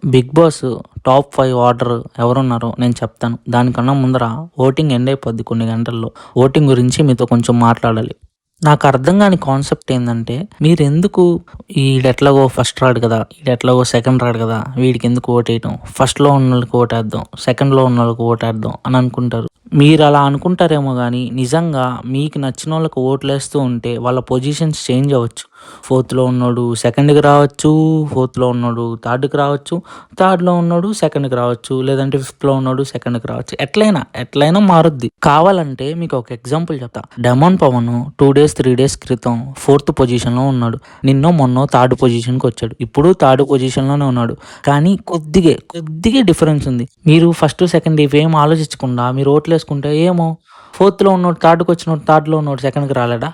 Big boss top 5 order ఎవరున్నారో నేను చెప్తాను. దానికన్నా ముందర ఓటింగ్ ఎండ్ అయిపోద్ది కొన్ని గంటల్లో. ఓటింగ్ గురించి మీతో కొంచెం మాట్లాడాలి. నాకు అర్థం కాని కాన్సెప్ట్ ఏందంటే, మీరెందుకు ఈడెట్లాగో ఫస్ట్ రాడు కదా! ఈడెట్లాగో సెకండ్ రాడు కదా! వీడికెందుకు ఓటేయటం? ఫస్ట్‌లో ఉన్నోళ్ళకి ఓటేద్దాం. సెకండ్‌లో ఉన్నోళ్ళకి ఓటేద్దాం అని అనుకుంటారు. మీరలా అనుకుంటారేమో గానీ, నిజంగా మీకు నచ్చినోళ్ళకి ఓట్లేస్తూ ఉంటే వాళ్ళ పొజిషన్స్ చేంజ్ అవ్వచ్చు. ఫోర్త్‌లో ఉన్నోడు సెకండ్‌కి రావచ్చు. ఫోర్త్‌లో ఉన్నోడు థర్డ్‌కి రావచ్చు. థర్డ్‌లో ఉన్నోడు సెకండ్‌కి రావచ్చు. లేదంటే ఫిఫ్త్‌లో ఉన్నోడు సెకండ్‌కి రావచ్చు. ఎట్లైనా మారుద్ది. కావాలంటే మీకు ఒక ఎగ్జాంపుల్ చెప్తా. డెమాన్ పవన్ 2 డేస్, 3 డేస్ క్రితం ఫోర్త్ పొజిషన్‌లో ఉన్నాడు. నిన్నో మొన్నో థర్డ్ పొజిషన్‌కొచ్చాడు. ఇప్పుడు థర్డ్ పొజిషన్‌లోనే ఉన్నాడు. కానీ కొద్దిగే డిఫరెన్స్ ఉంది. మీరు ఫస్ట్, సెకండ్ ఇవేం ఆలోచించకుండా మీరు ఓట్లేసుకుంటే ఏమో ఫోర్త్‌లో ఉన్నోడు థర్డ్‌కొచ్చినోడు థర్డ్‌లో ఉన్నోడు సెకండ్‌కి రాలేడా?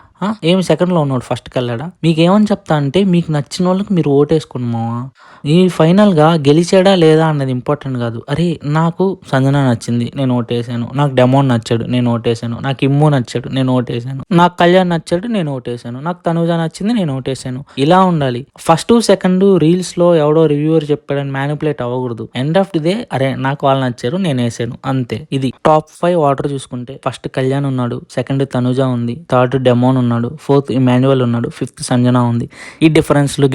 ఏమి సెకండ్‌లో ఉన్నోడు ఫస్ట్‌కెళ్ళాడా? మీకేమని చెప్తా అంటే మీకు నచ్చినోళ్ళకి మీరు ఓటేసుకోండి మామ. ఈ ఫైనల్‌గా గెలిచాడా లేదా అన్నది ఇంపార్టెంట్ కాదు. అరే! నాకు సంజన నచ్చింది నేను ఓటేసాను. నాకు డెమోన్ నచ్చాడు నేను ఓటేసాను. నాకు ఇమ్ము నచ్చాడు నేను ఓటేసాను. నాకు కళ్యాణ్ నచ్చాడు నేను ఓటేసాను. నాకు తనుజ నచ్చింది నేను ఓటేసాను. ఇలా ఉండాలి. ఫస్ట్, సెకండ్ రీల్స్‌లో ఎవడో రివ్యూవర్ చెప్పాడని మ్యానిపులేట్ అవ్వకూడదు. ఎండ్ ఆఫ్ ది డే అరే! నాకు వాళ్ళు నచ్చారు నేనేసాను అంతే. ఇది టాప్ 5 ఆర్డర్ చూసుకుంటే ఫస్ట్ కళ్యాణ్ ఉన్నాడు. సెకండ్ తనుజ ఉంది. థర్డ్ డెమోన్ ఉన్నాడు. ఫోర్త్ ఇమాన్యుయల్ ఉన్నాడు. ఫిఫ్త్ సంజన ఉంది. ఈ డిఫరెన్స్‌లు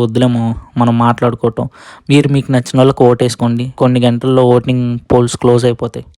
వద్దులేమో మనం మాట్లాడుకోవటం. మీకు నచ్చిన వాళ్ళకి ఓటేసుకోండి. కొన్ని గంటల్లో ఓటింగ్ పోల్స్ క్లోజ్ అయిపోతాయి.